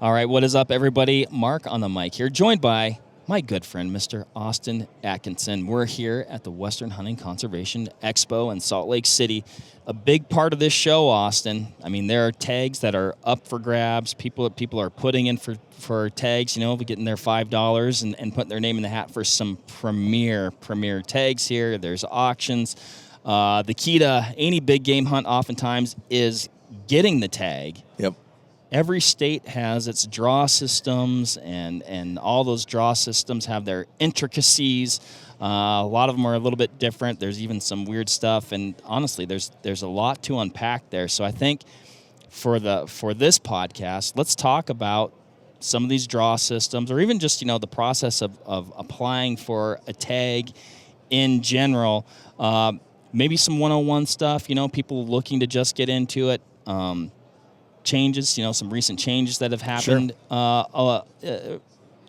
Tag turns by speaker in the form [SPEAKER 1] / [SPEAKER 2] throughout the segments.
[SPEAKER 1] All right, what is up, everybody? Mark on the mic here, joined by my good friend, Mr. Austin Atkinson. We're here at the Western Hunting Conservation Expo in Salt Lake City. A big part of this show, Austin. I mean, there are tags that are up for grabs. People are putting in for tags, getting their $5 and putting their name in the hat for some premier tags here. There's auctions. The key to any big game hunt oftentimes is getting the tag.
[SPEAKER 2] Yep.
[SPEAKER 1] Every state has its draw systems, and all those draw systems have their intricacies. A lot of them are a little bit different. There's even some weird stuff, and honestly, there's a lot to unpack there. So I think for this podcast, let's talk about some of these draw systems, or even just the process of applying for a tag in general. Maybe some 101 stuff. People looking to just get into it. Changes, some recent changes that have happened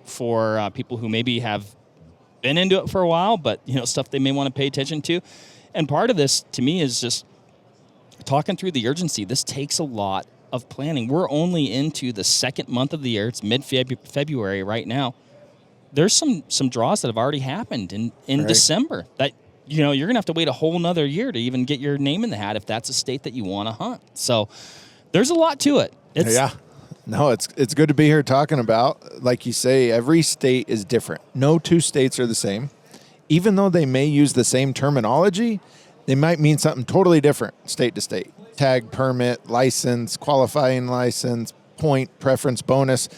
[SPEAKER 1] for people who maybe have been into it for a while, but, stuff they may want to pay attention to. And part of this, to me, is just talking through the urgency. This takes a lot of planning. We're only into the second month of the year. It's mid-February right now. There's some draws that have already happened in
[SPEAKER 2] right.
[SPEAKER 1] December that, you're going to have to wait a whole nother year to even get your name in the hat if that's a state that you want to hunt. So there's a lot to it.
[SPEAKER 2] No, it's good to be here talking about. Like you say, every state is different. No two states are the same. Even though they may use the same terminology, they might mean something totally different state to state. Tag, permit, license, qualifying license, point, preference, bonus.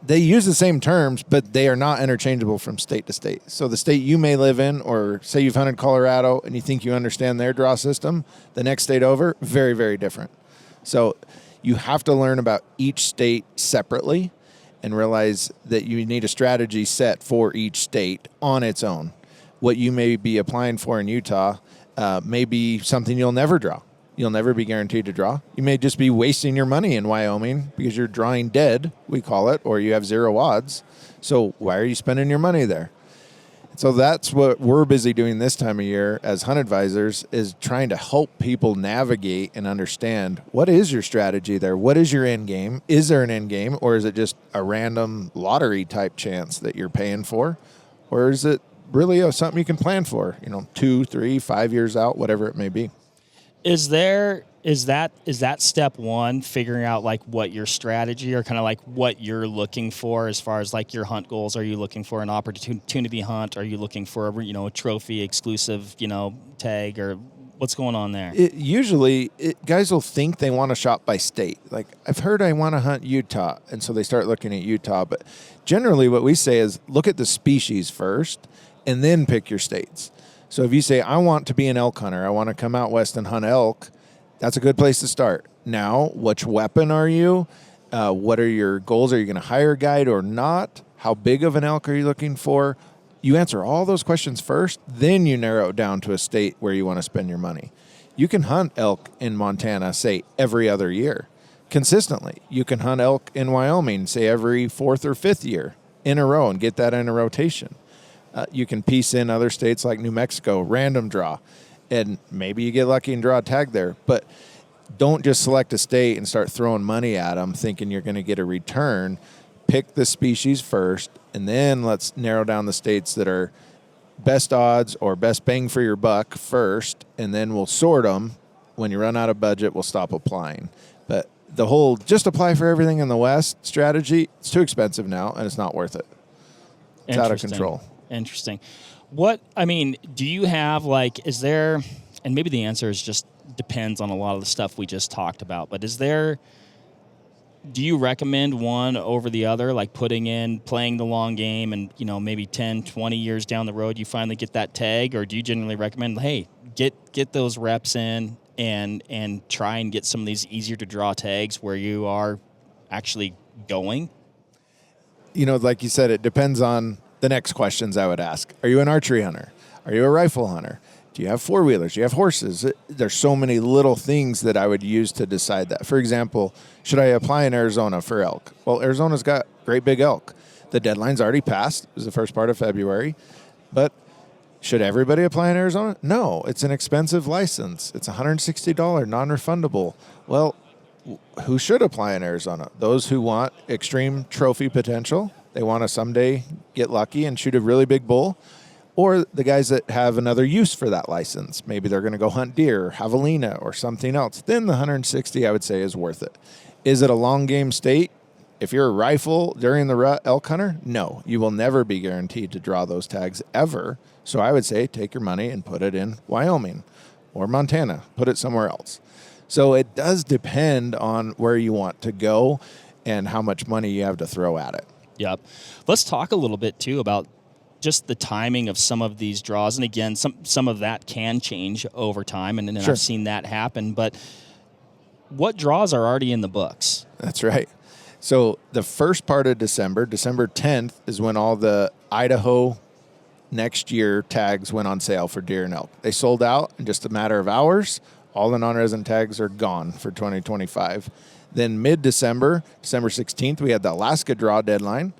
[SPEAKER 2] They use the same terms, but they are not interchangeable from state to state. So the state you may live in, or say you've hunted Colorado and you think you understand their draw system, the next state over, very, very different. So you have to learn about each state separately and realize that you need a strategy set for each state on its own. What you may be applying for in Utah may be something you'll never draw. You'll never be guaranteed to draw. You may just be wasting your money in Wyoming because you're drawing dead, we call it, or you have 0 odds. So why are you spending your money there? So that's what we're busy doing this time of year as hunt advisors, is trying to help people navigate and understand what is your strategy there. What is your end game? Is there an end game, or is it just a random lottery type chance that you're paying for? Or is it really something you can plan for, 2, 3, 5 years out, whatever it may be?
[SPEAKER 1] Is that step one, figuring out like what your strategy or kind of like what you're looking for as far as like your hunt goals? Are you looking for an opportunity hunt? Are you looking for a trophy exclusive, tag, or what's going on there?
[SPEAKER 2] Usually guys will think they want to shop by state. Like, I've heard I want to hunt Utah, and so they start looking at Utah. But generally what we say is look at the species first and then pick your states. So if you say, I want to be an elk hunter, I want to come out west and hunt elk, that's a good place to start. Now, which weapon are you? What are your goals? Are you going to hire a guide or not? How big of an elk are you looking for? You answer all those questions first, then you narrow it down to a state where you want to spend your money. You can hunt elk in Montana, say, every other year, consistently. You can hunt elk in Wyoming, say, every 4th or 5th year in a row and get that in a rotation. You can piece in other states like New Mexico, random draw, and maybe you get lucky and draw a tag there. But don't just select a state and start throwing money at them thinking you're going to get a return. Pick the species first, and then let's narrow down the states that are best odds or best bang for your buck first, and then we'll sort them. When you run out of budget, we'll stop applying. But the whole just apply for everything in the West strategy, it's too expensive now, and it's not worth it. It's out of control.
[SPEAKER 1] Interesting. Do you have is there, and maybe the answer is just depends on a lot of the stuff we just talked about, but do you recommend one over the other, like playing the long game and, maybe 10, 20 years down the road, you finally get that tag, or do you generally recommend, hey, get those reps in and try and get some of these easier to draw tags where you are actually going?
[SPEAKER 2] Like you said, it depends on the next questions I would ask. Are you an archery hunter? Are you a rifle hunter? Do you have four-wheelers? Do you have horses? There's so many little things that I would use to decide that. For example, should I apply in Arizona for elk? Well, Arizona's got great big elk. The deadline's already passed. It was the first part of February. But should everybody apply in Arizona? No, it's an expensive license. It's $160, non-refundable. Well, who should apply in Arizona? Those who want extreme trophy potential. They want to someday get lucky and shoot a really big bull. Or the guys that have another use for that license. Maybe they're going to go hunt deer, or javelina, or something else. Then the 160, I would say, is worth it. Is it a long game state? If you're a rifle during the rut elk hunter, no. You will never be guaranteed to draw those tags ever. So I would say take your money and put it in Wyoming or Montana. Put it somewhere else. So it does depend on where you want to go and how much money you have to throw at it.
[SPEAKER 1] Yep. Let's talk a little bit, too, about just the timing of some of these draws. And again, some of that can change over time, and
[SPEAKER 2] Sure.
[SPEAKER 1] I've seen that happen. But what draws are already in the books?
[SPEAKER 2] That's right. So the first part of December 10th, is when all the Idaho next year tags went on sale for deer and elk. They sold out in just a matter of hours. All the non-resident tags are gone for 2025. Then mid-December, December 16th, we had the Alaska draw deadline.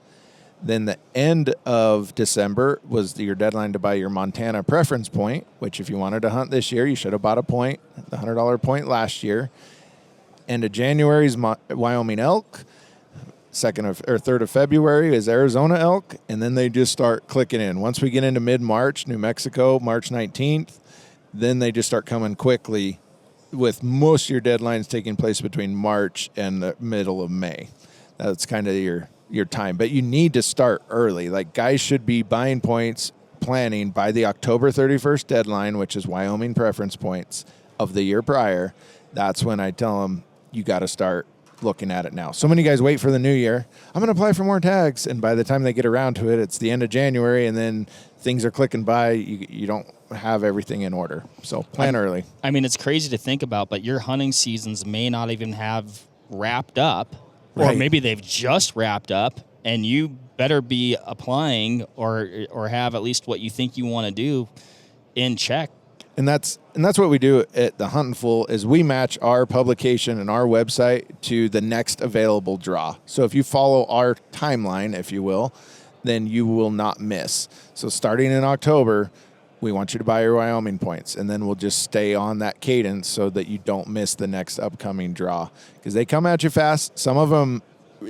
[SPEAKER 2] Then the end of December was your deadline to buy your Montana preference point, which if you wanted to hunt this year, you should have bought a point, the $100 point last year. End of January is Wyoming elk. 3rd of February is Arizona elk. And then they just start clicking in. Once we get into mid-March, New Mexico, March 19th, then they just start coming quickly, with most of your deadlines taking place between March and the middle of May. That's kind of your time. But you need to start early. Like, guys should be buying points, planning by the October 31st deadline, which is Wyoming preference points of the year prior. That's when I tell them you got to start looking at it now. So many guys wait for the new year. I'm going to apply for more tags. And by the time they get around to it, it's the end of January, and then things are clicking by. You don't have everything in order. So plan early.
[SPEAKER 1] I mean, it's crazy to think about, but your hunting seasons may not even have wrapped up, or
[SPEAKER 2] Right.
[SPEAKER 1] maybe they've just wrapped up, and you better be applying or have at least what you think you want to do in check.
[SPEAKER 2] And that's what we do at the Huntin Fool, is we match our publication and our website to the next available draw. So if you follow our timeline, if you will, then you will not miss. So starting in October, we want you to buy your Wyoming points, and then we'll just stay on that cadence so that you don't miss the next upcoming draw, because they come at you fast. Some of them,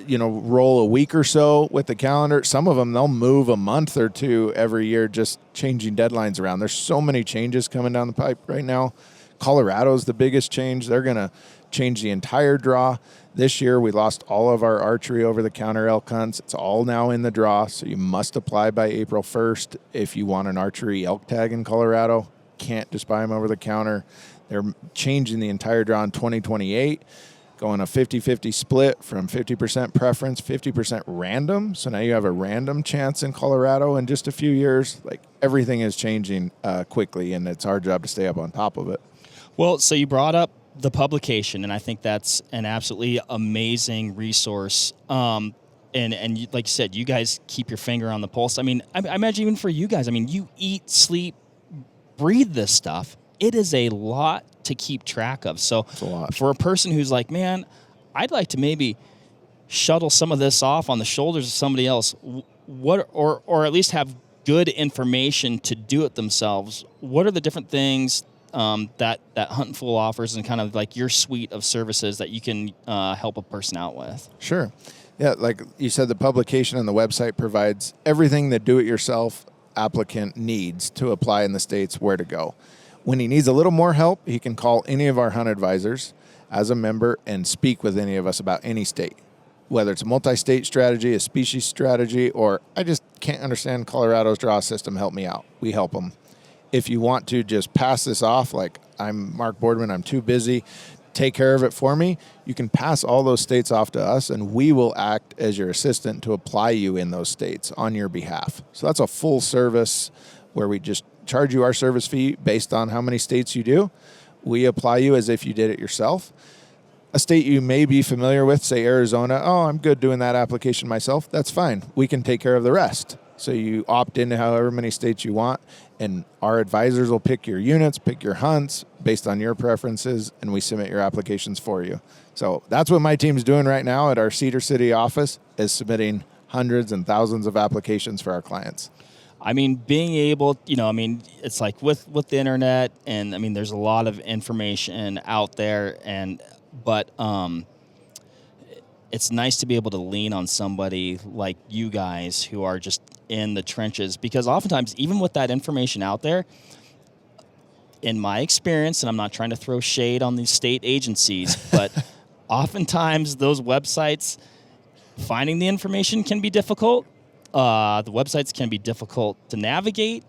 [SPEAKER 2] roll a week or so with the calendar. Some of them, they'll move a month or two every year, just changing deadlines around. There's so many changes coming down the pipe right now. Colorado's the biggest change. They're going to change the entire draw. This year, we lost all of our archery over-the-counter elk hunts. It's all now in the draw, so you must apply by April 1st if you want an archery elk tag in Colorado. Can't just buy them over the counter. They're changing the entire draw in 2028. Going a 50-50 split from 50% preference, 50% random. So now you have a random chance in Colorado in just a few years. Like, everything is changing quickly, and it's our job to stay up on top of it.
[SPEAKER 1] Well, so you brought up the publication, and I think that's an absolutely amazing resource. And like you said, you guys keep your finger on the pulse. I mean, I imagine even for you guys, I mean, you eat, sleep, breathe this stuff. It is a lot to keep track of. So
[SPEAKER 2] It's a lot.
[SPEAKER 1] for a person who's like, man, I'd like to maybe shuttle some of this off on the shoulders of somebody else, or at least have good information to do it themselves, what are the different things that Huntin Fool offers, and kind of like your suite of services that you can help a person out with?
[SPEAKER 2] Sure. Yeah, like you said, the publication and the website provides everything the do-it-yourself applicant needs to apply in the states where to go. When he needs a little more help, he can call any of our hunt advisors as a member and speak with any of us about any state, whether it's a multi-state strategy, a species strategy, or I just can't understand Colorado's draw system, help me out. We help them. If you want to just pass this off, like, I'm Mark Boardman, I'm too busy, take care of it for me, you can pass all those states off to us, and we will act as your assistant to apply you in those states on your behalf. So that's a full service where we just charge you our service fee based on how many states you do. We apply you as if you did it yourself. A state you may be familiar with, say Arizona, oh, I'm good doing that application myself. That's fine. We can take care of the rest. So you opt into however many states you want, and our advisors will pick your units, pick your hunts based on your preferences, and we submit your applications for you. So that's what my team's doing right now at our Cedar City office, is submitting hundreds and thousands of applications for our clients.
[SPEAKER 1] I mean, being able, it's like with the internet, and I mean, there's a lot of information out there, and but it's nice to be able to lean on somebody like you guys who are just in the trenches, because oftentimes, even with that information out there, in my experience, and I'm not trying to throw shade on these state agencies, but oftentimes those websites, finding the information can be difficult. The websites can be difficult to navigate.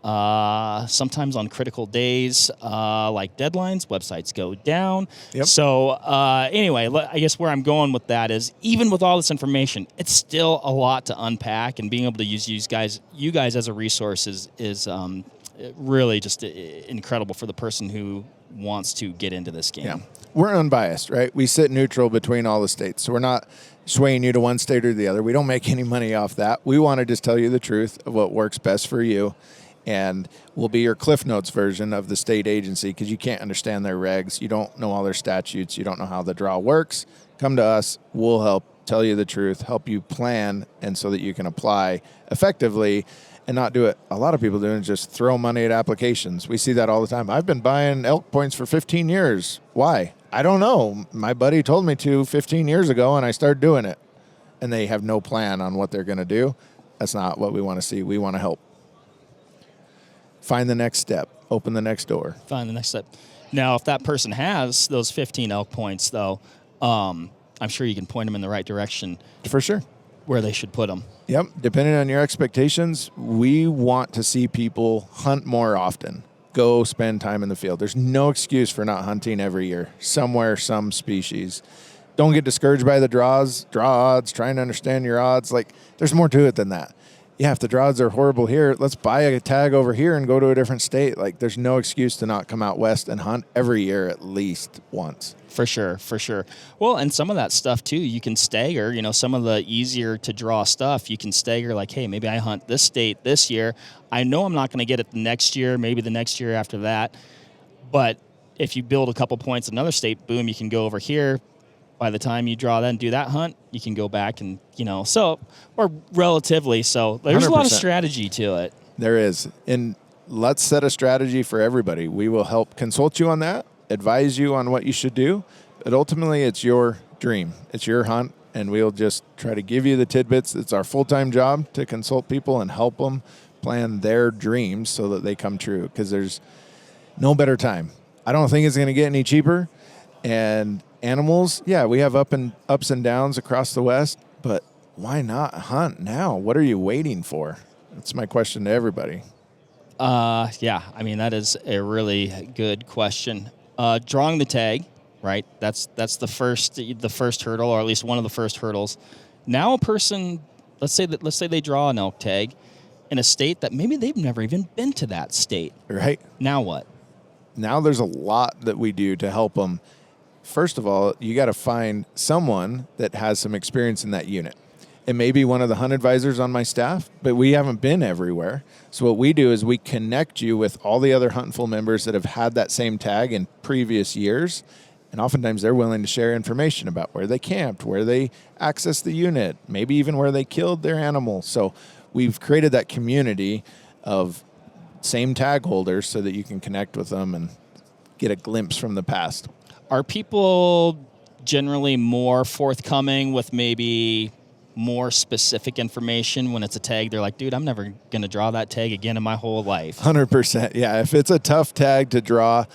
[SPEAKER 1] Sometimes on critical days, like deadlines, websites go down.
[SPEAKER 2] Yep.
[SPEAKER 1] So anyway, I guess where I'm going with that is, even with all this information, it's still a lot to unpack, and being able to use you guys as a resource is really just incredible for the person who wants to get into this game.
[SPEAKER 2] Yeah. We're unbiased, right? We sit neutral between all the states. So we're not swaying you to one state or the other. We don't make any money off that. We want to just tell you the truth of what works best for you. And we'll be your Cliff Notes version of the state agency, because you can't understand their regs. You don't know all their statutes. You don't know how the draw works. Come to us. We'll help tell you the truth, help you plan, and so that you can apply effectively and not do it. A lot of people do is just throw money at applications. We see that all the time. I've been buying elk points for 15 years. Why? I don't know. My buddy told me to 15 years ago, and I started doing it. And they have no plan on what they're going to do. That's not what we want to see. We want to help. Find the next step. Open the next door.
[SPEAKER 1] Find the next step. Now, if that person has those 15 elk points, though, I'm sure you can point them in the right direction.
[SPEAKER 2] For sure.
[SPEAKER 1] Where they should put them.
[SPEAKER 2] Yep. Depending on your expectations, we want to see people hunt more often. Go spend time in the field. There's no excuse for not hunting every year, somewhere, some species. Don't get discouraged by the draw odds, trying to understand your odds. Like, there's more to it than that. Yeah, if the draw odds are horrible here, let's buy a tag over here and go to a different state. Like, there's no excuse to not come out west and hunt every year at least once.
[SPEAKER 1] For sure. Well, and some of that stuff, too, you can stagger. Some of the easier to draw stuff, you can stagger, like, hey, maybe I hunt this state this year. I know I'm not going to get it the next year, maybe the next year after that. But if you build a couple points in another state, boom, you can go over here. By the time you draw that and do that hunt, you can go back and, or relatively. So there's 100%. A lot of strategy to it.
[SPEAKER 2] There is. And let's set a strategy for everybody. We will help consult you on that, advise you on what you should do. But ultimately, it's your dream. It's your hunt, and we'll just try to give you the tidbits. It's our full-time job to consult people and help them plan their dreams so that they come true, because there's no better time. I don't think it's going to get any cheaper. And animals, yeah, we have ups and downs across the West, but why not hunt now? What are you waiting for? That's my question to everybody.
[SPEAKER 1] Yeah, I mean, that is a really good question. Drawing the tag, right? That's the first hurdle, or at least one of the first hurdles. Now a person, let's say they draw an elk tag in a state that maybe they've never even been to that state.
[SPEAKER 2] Right.
[SPEAKER 1] Now what?
[SPEAKER 2] Now there's a lot that we do to help them. First of all, you got to find someone that has some experience in that unit. It may be one of the hunt advisors on my staff, but we haven't been everywhere. So what we do is we connect you with all the other Huntin Fool members that have had that same tag in previous years. And oftentimes they're willing to share information about where they camped, where they accessed the unit, maybe even where they killed their animal. So we've created that community of same tag holders so that you can connect with them and get a glimpse from the past.
[SPEAKER 1] Are people generally more forthcoming with maybe more specific information when it's a tag? They're like, dude, I'm never going to draw that tag again in my whole life.
[SPEAKER 2] 100%. Yeah. If it's a tough tag to draw,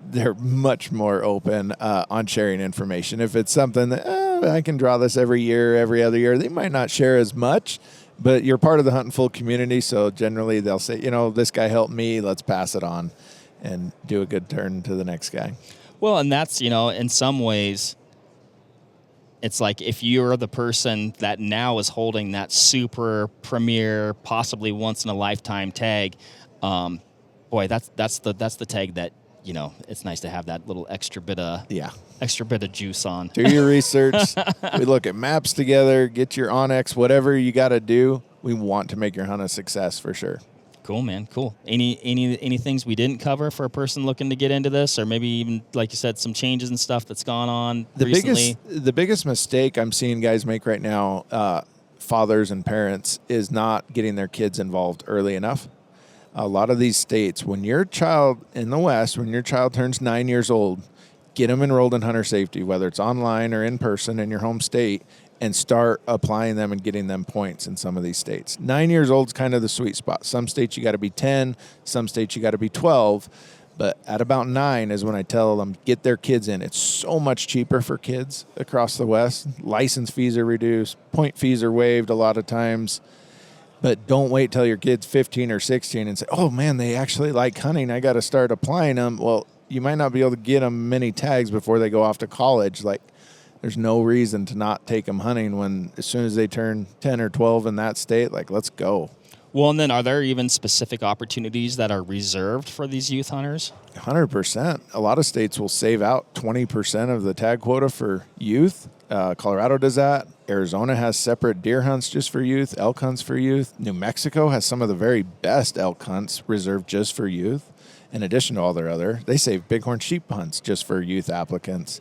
[SPEAKER 2] they're much more open on sharing information. If it's something that I can draw this every year, every other year, they might not share as much, but you're part of the Huntin Fool community. So generally they'll say, this guy helped me, let's pass it on and do a good turn to the next guy.
[SPEAKER 1] Well, and that's, in some ways, it's like if you're the person that now is holding that super premier, possibly once in a lifetime tag, boy, that's the tag that, it's nice to have that little extra bit of juice on.
[SPEAKER 2] Do your research. We look at maps together, get your Onyx, whatever you got to do. We want to make your hunt a success for sure.
[SPEAKER 1] Cool, man. Cool. Any things we didn't cover for a person looking to get into this, or maybe even, like you said, some changes and stuff that's gone on recently?
[SPEAKER 2] The biggest mistake I'm seeing guys make right now, fathers and parents, is not getting their kids involved early enough. A lot of these states, when your child in the West, when your child turns 9 years old, get them enrolled in hunter safety, whether it's online or in person in your home state, and start applying them and getting them points in some of these states. 9 years old is kind of the sweet spot. Some states you got to be 10, some states you got to be 12, but at about 9 is when I tell them get their kids in. It's so much cheaper for kids across the West. License fees are reduced, point fees are waived a lot of times. But don't wait till your kid's 15 or 16 and say, oh, man, they actually like hunting. I got to start applying them. Well, you might not be able to get them many tags before they go off to college. Like, there's no reason to not take them hunting when as soon as they turn 10 or 12 in that state, like, let's go.
[SPEAKER 1] Well, and then are there even specific opportunities that are reserved for these youth hunters?
[SPEAKER 2] 100%. A lot of states will save out 20% of the tag quota for youth. Colorado does that. Arizona has separate deer hunts just for youth, elk hunts for youth. New Mexico has some of the very best elk hunts reserved just for youth. In addition to all their other, they save bighorn sheep hunts just for youth applicants.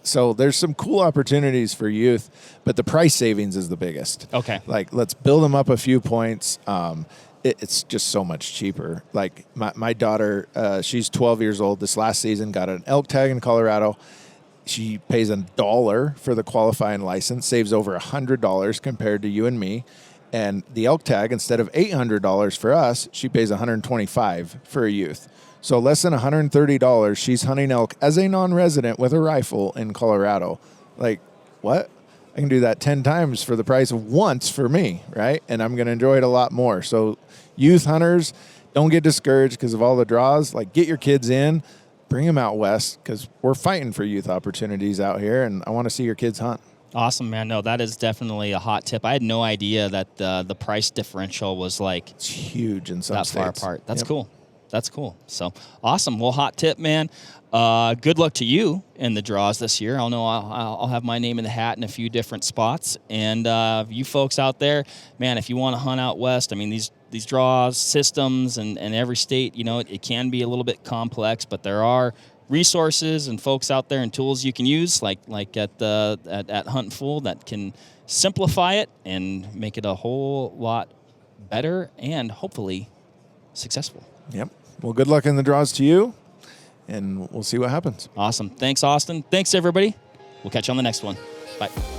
[SPEAKER 2] So there's some cool opportunities for youth, but the price savings is the biggest.
[SPEAKER 1] Okay.
[SPEAKER 2] Like, let's build them up a few points. It's just so much cheaper. Like my daughter, she's 12 years old. This last season got an elk tag in Colorado. She pays $1 for the qualifying license, saves over $100 compared to you and me. And the elk tag, instead of $800 for us, she pays $125 for a youth. So less than $130, she's hunting elk as a non-resident with a rifle in Colorado. Like, what? I can do that 10 times for the price of once for me, right? And I'm going to enjoy it a lot more. So youth hunters, don't get discouraged because of all the draws. Like, get your kids in, bring them out west because we're fighting for youth opportunities out here, and I want to see your kids hunt.
[SPEAKER 1] Awesome, man. No, that is definitely a hot tip. I had no idea that the price differential was like
[SPEAKER 2] it's huge in some
[SPEAKER 1] that
[SPEAKER 2] states.
[SPEAKER 1] far apart. That's cool. That's cool. So awesome. Well, hot tip, man. Good luck to you in the draws this year. I'll have my name in the hat in a few different spots. And you folks out there, man, if you want to hunt out west, I mean, these draws, systems, and every state, you know, it can be a little bit complex, but there are resources and folks out there and tools you can use, like at Huntin Fool, that can simplify it and make it a whole lot better and hopefully successful.
[SPEAKER 2] Yep. Well, good luck in the draws to you, and we'll see what happens.
[SPEAKER 1] Awesome. Thanks, Austin. Thanks, everybody. We'll catch you on the next one. Bye.